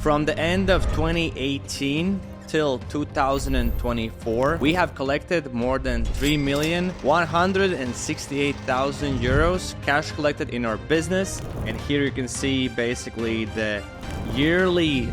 From the end of 2018 till 2024, we have collected more than 3,168,000 euros cash collected in our business. And here you can see basically the yearly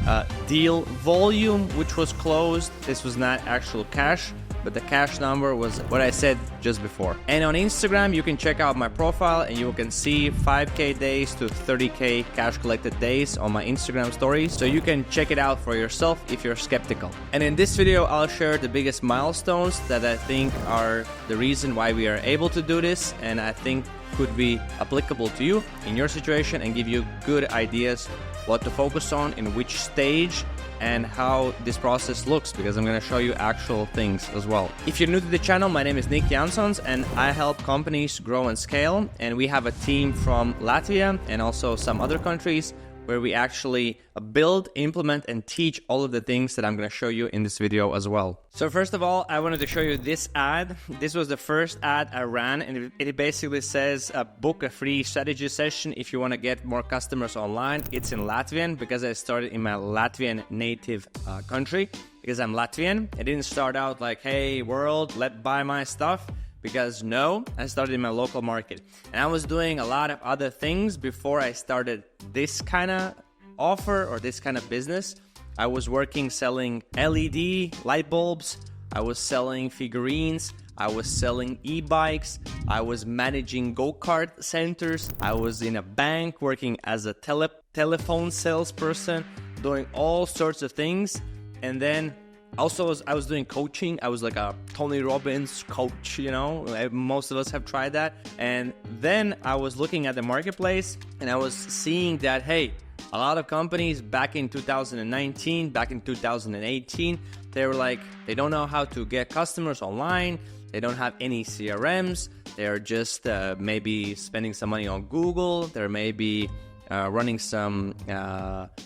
deal volume which was closed. This was not actual cash, but the cash number was what I said just before. And on Instagram, you can check out my profile and you can see 5K days to 30K cash collected days on my Instagram stories. So you can check it out for yourself if you're skeptical. And in this video, I'll share the biggest milestones that I think are the reason why we are able to do this, and I think could be applicable to you in your situation and give you good ideas what to focus on in which stage and how this process looks, because I'm going to show you actual things as well. If you're new to the channel, my name is Jansons and I help companies grow and scale, and we have a team from Latvia and also some other countries where we actually build, implement, and teach all of the things that I'm going to show you in this video as well. So first of all, I wanted to show you this ad. This was the first ad I ran, and it basically says book a free strategy session if you want to get more customers online. It's in Latvian because I started in my Latvian native country, because I'm Latvian. I didn't start out like, hey world, buy my stuff. Because no, I started in my local market. And I was doing a lot of other things before I started this kind of offer or this kind of business. I was working selling LED light bulbs. I was selling figurines. I was selling e-bikes. I was managing go-kart centers. I was in a bank working as a telephone salesperson, doing all sorts of things. And then also, I was doing coaching. I was like a Tony Robbins coach, you know, most of us have tried that. And then I was looking at the marketplace and I was seeing that, hey, a lot of companies back in 2019, back in 2018, they were like, they don't know how to get customers online. They don't have any CRMs. They're just maybe spending some money on Google. They're maybe running some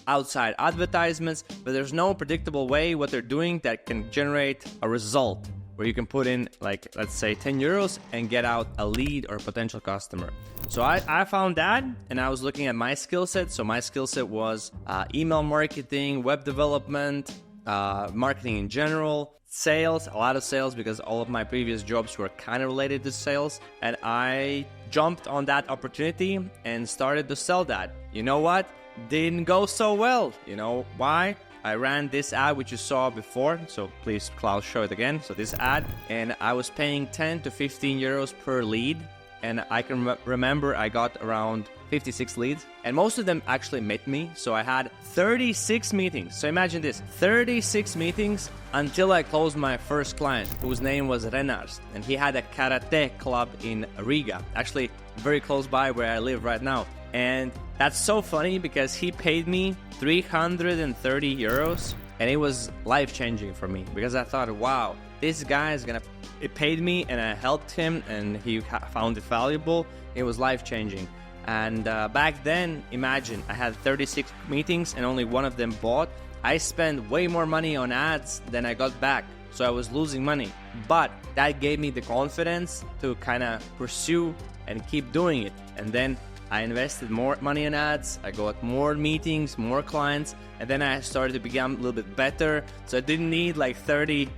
outside advertisements, but there's no predictable way what they're doing that can generate a result where you can put in, like, let's say 10 euros and get out a lead or a potential customer. So I found that, and I was looking at my skill set. So my skill set was email marketing, web development, marketing in general, sales, a lot of sales, because all of my previous jobs were kind of related to sales. And I jumped on that opportunity and started to sell that. You know what? Didn't go so well. You know why? I ran this ad which you saw before, so please Klaus show it again. So this ad, and I was paying 10 to 15 euros per lead, and I can remember I got around 56 leads, and most of them actually met me. So I had 36 meetings. So imagine this, 36 meetings until I closed my first client, whose name was Renars, and he had a karate club in Riga, actually very close by where I live right now. And that's so funny because he paid me 330 euros, and it was life-changing for me because I thought, wow, this guy is gonna, it paid me and I helped him and he found it valuable. It was life-changing. And back then, imagine, I had 36 meetings and only one of them bought. I spent way more money on ads than I got back, so I was losing money. But that gave me the confidence to kind of pursue and keep doing it. And then I invested more money in ads, I got more meetings, more clients, and then I started to become a little bit better. So I didn't need like 30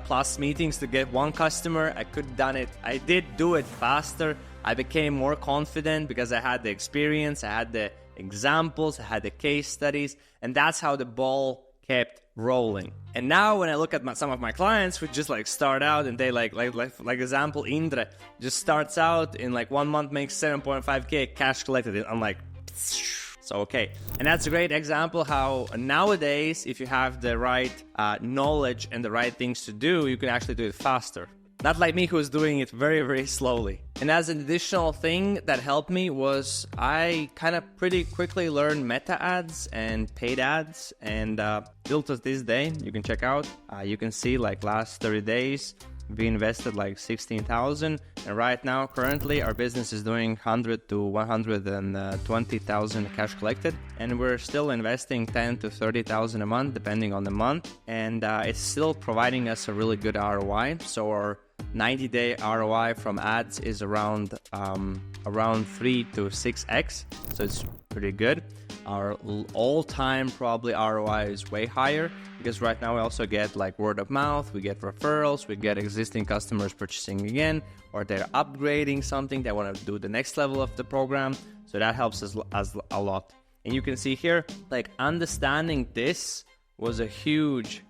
plus meetings to get one customer. I could have done it. I did do it faster. I became more confident because I had the experience, I had the examples, I had the case studies, and that's how the ball kept rolling. And now when I look at some of my clients who just like start out and they like example, Indra just starts out in like 1 month, makes 7.5k cash collected. I'm like, so okay. And that's a great example how nowadays, if you have the right knowledge and the right things to do, you can actually do it faster. Not like me, who's doing it very, very slowly. And as an additional thing that helped me was I kind of pretty quickly learned meta ads and paid ads, and till to this day, you can check out, you can see like last 30 days, we invested like 16,000, and right now, currently, our business is doing 100 to 120,000 cash collected, and we're still investing 10 to 30,000 a month, depending on the month, and it's still providing us a really good ROI. So our 90-day ROI from ads is around 3 to 6x, so it's pretty good. our all-time probably ROI is way higher, because right now we also get like word of mouth, we get referrals, we get existing customers purchasing again, or they're upgrading something, they want to do the next level of the program. So that helps us a lot. And you can see here, like understanding this was a huge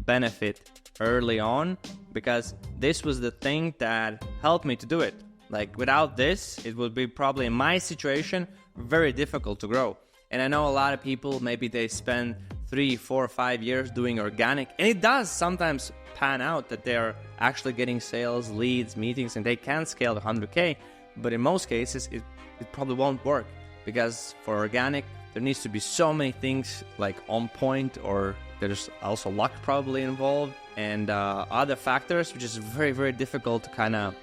benefit early on, because this was the thing that helped me to do it. Like without this, it would be probably in my situation very difficult to grow. And I know a lot of people, maybe they spend 3, 4, 5 years doing organic, and it does sometimes pan out that they're actually getting sales, leads, meetings, and they can scale to 100K. But in most cases, it probably won't work, because for organic, there needs to be so many things like on point, or there's also luck probably involved, and other factors, which is very difficult to kind of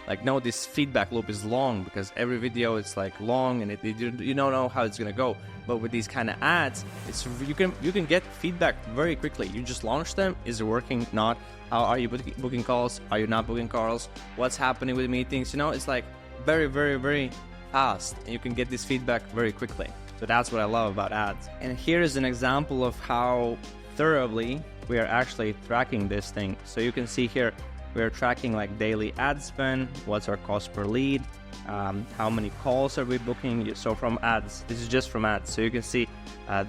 like know. This feedback loop is long, because every video is like long, and you don't know how it's gonna go. But with these kind of ads, it's you can get feedback very quickly. You just launch them. Is it working? Not? How are you booking calls? Are you not booking calls? What's happening with meetings? You know, it's like very fast, and you can get this feedback very quickly. So that's what I love about ads. And here is an example of how thoroughly we are actually tracking this thing. So you can see here, we are tracking like daily ad spend, what's our cost per lead, how many calls are we booking. So from ads, this is just from ads. So you can see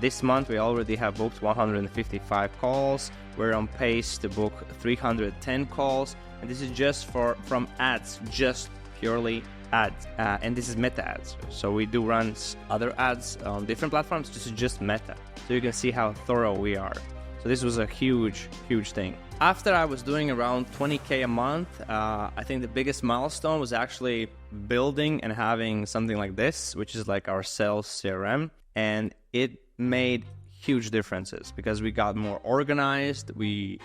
this month we already have booked 155 calls. We're on pace to book 310 calls. And this is just from ads, just purely ads. And this is meta ads. So we do run other ads on different platforms. This is just meta. So you can see how thorough we are. So this was a huge thing. After I was doing around 20K a month, I think the biggest milestone was actually building and having something like this, which is like our sales CRM. And it made huge differences, because we got more organized. We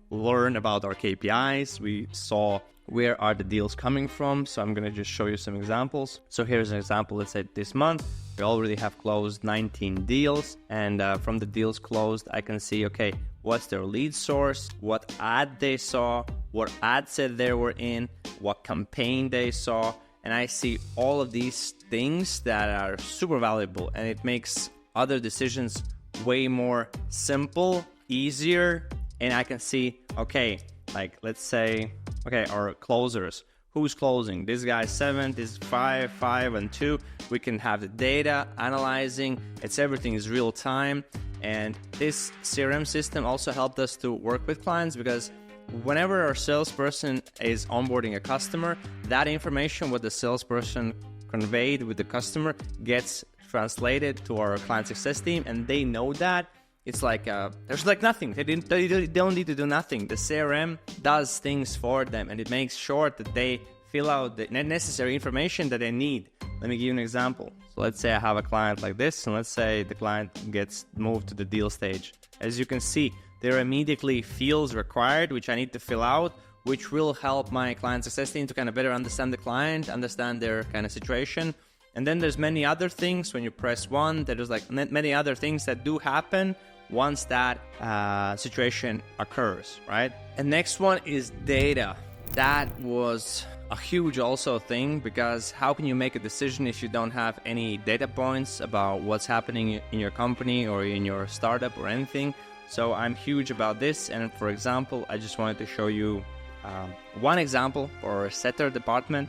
learned about our KPIs. We saw where are the deals coming from. So I'm going to just show you some examples. So here's an example. Let's say this month, we already have closed 19 deals. And from the deals closed, I can see, okay, what's their lead source, what ad they saw, what ad set they were in, what campaign they saw. And I see all of these things that are super valuable, and it makes other decisions way more simple, easier. And I can see, okay, like let's say, okay, our closers, who's closing? This guy's 7, this is 5, 5, and 2. We can have the data analyzing. Everything is real time. And this CRM system also helped us to work with clients, because whenever our salesperson is onboarding a customer, that information, what the salesperson conveyed with the customer, gets translated to our client success team, and they know that. It's like there's like nothing. They don't need to do nothing. The CRM does things for them, and it makes sure that they fill out the necessary information that they need. Let me give you an example. So let's say I have a client like this, and let's say the client gets moved to the deal stage. As you can see, there are immediately fields required, which I need to fill out, which will help my client success team to kind of better understand the client, understand their kind of situation. And then there's many other things. When you press 1, there's like many other things that do happen once that situation occurs, right? And next one is data. That was a huge also thing, because how can you make a decision if you don't have any data points about what's happening in your company or in your startup or anything? So I'm huge about this. And for example, I just wanted to show you one example for setter department.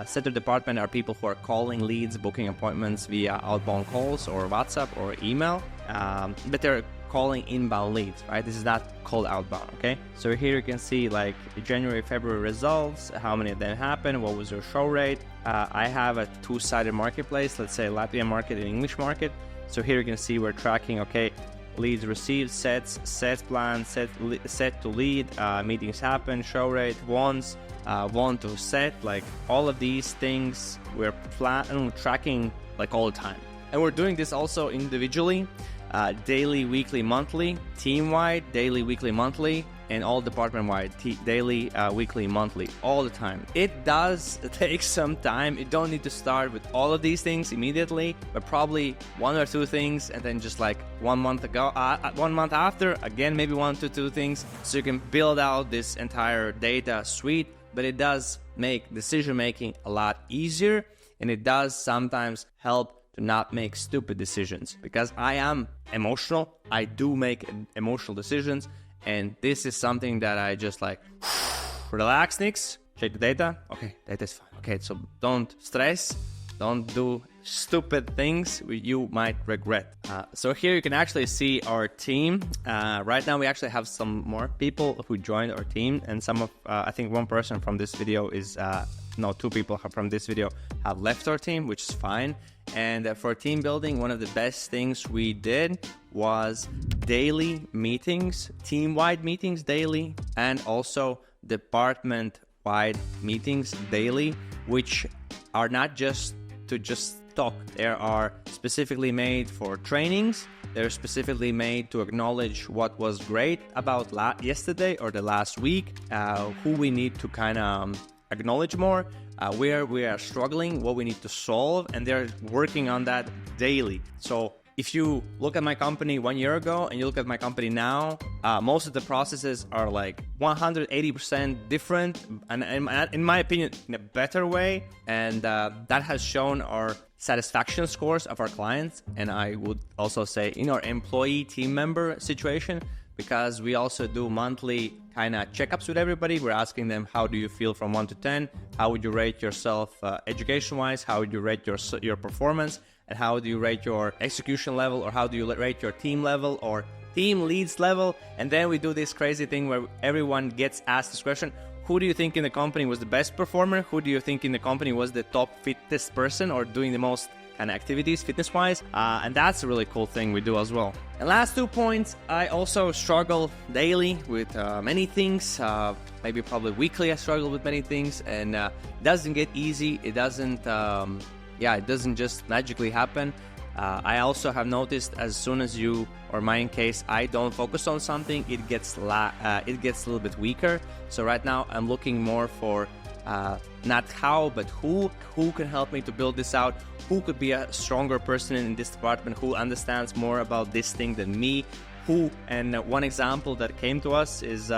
Setter department are people who are calling leads, booking appointments via outbound calls or WhatsApp or email, but they're calling inbound leads, right? This is not called outbound, okay? So here you can see like the January, February results, how many of them happened, what was your show rate. I have a two-sided marketplace, let's say Latvian market and English market. So here you can see we're tracking, okay, leads received, sets plan, set to lead, meetings happen, show rate, wants, want to set, like all of these things we're tracking like all the time. And we're doing this also individually, daily, weekly, monthly, team-wide, daily, weekly, monthly, and all department-wide, daily, weekly, monthly, all the time. It does take some time. You don't need to start with all of these things immediately, but probably 1 or 2 things, and then just like 1 month ago, 1 month after, again, maybe 1 to 2 things, so you can build out this entire data suite. But it does make decision-making a lot easier, and it does sometimes help to to not make stupid decisions, because I am emotional. I do make emotional decisions, and this is something that I just like, relax, Nix, check the data. Okay, data is fine. Okay, so don't stress. Don't do stupid things you might regret. So here you can actually see our team. Right now we actually have some more people who joined our team, and some of, I think one person from this video is, no, two people from this video have left our team, which is fine. And for team building, one of the best things we did was daily meetings, team-wide meetings daily, and also department-wide meetings daily, which are not just to just talk. They are specifically made for trainings. They're specifically made to acknowledge what was great about yesterday or the last week, who we need to kind of acknowledge more, where we are struggling, what we need to solve, and they're working on that daily. So if you look at my company 1 year ago and you look at my company now, most of the processes are like 180% different, and in my opinion, in a better way. And that has shown our satisfaction scores of our clients. And I would also say in our employee team member situation, because we also do monthly kind of checkups with everybody. We're asking them, how do you feel from 1 to 10? How would you rate yourself education-wise? How would you rate your performance? And how do you rate your execution level, or how do you rate your team level or team leads level? And then we do this crazy thing where everyone gets asked this question: who do you think in the company was the best performer? Who do you think in the company was the top fittest person, or doing the most kind of activities fitness-wise? And that's a really cool thing we do as well. And last 2 points, I also struggle daily with many things. Maybe probably weekly I struggle with many things, and it doesn't get easy. It doesn't it doesn't just magically happen. I also have noticed, as soon as you, or my case, I don't focus on something, it gets a little bit weaker. So right now I'm looking more for not how, but who can help me to build this out, who could be a stronger person in this department, who understands more about this thing than me, and one example that came to us is,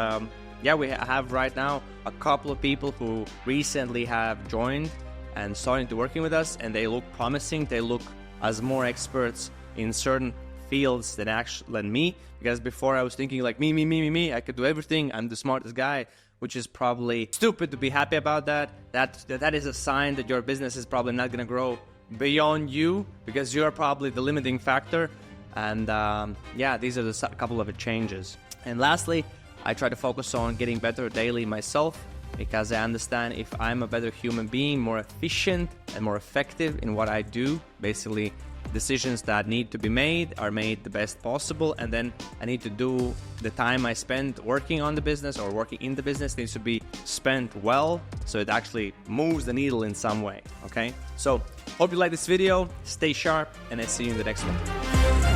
we have right now a couple of people who recently have joined and starting to working with us, and they look promising. They look as more experts in certain fields than me, because before I was thinking like me, I could do everything, I'm the smartest guy, which is probably stupid to be happy about that. That is a sign that your business is probably not going to grow beyond you, because you're probably the limiting factor. And these are a couple of changes. And lastly, I try to focus on getting better daily myself, because I understand if I'm a better human being, more efficient and more effective in what I do, basically decisions that need to be made are made the best possible, and then I need to do the time I spend working on the business or working in the business needs to be spent well, so it actually moves the needle in some way. Okay, so hope you like this video, stay sharp, and I see you in the next one.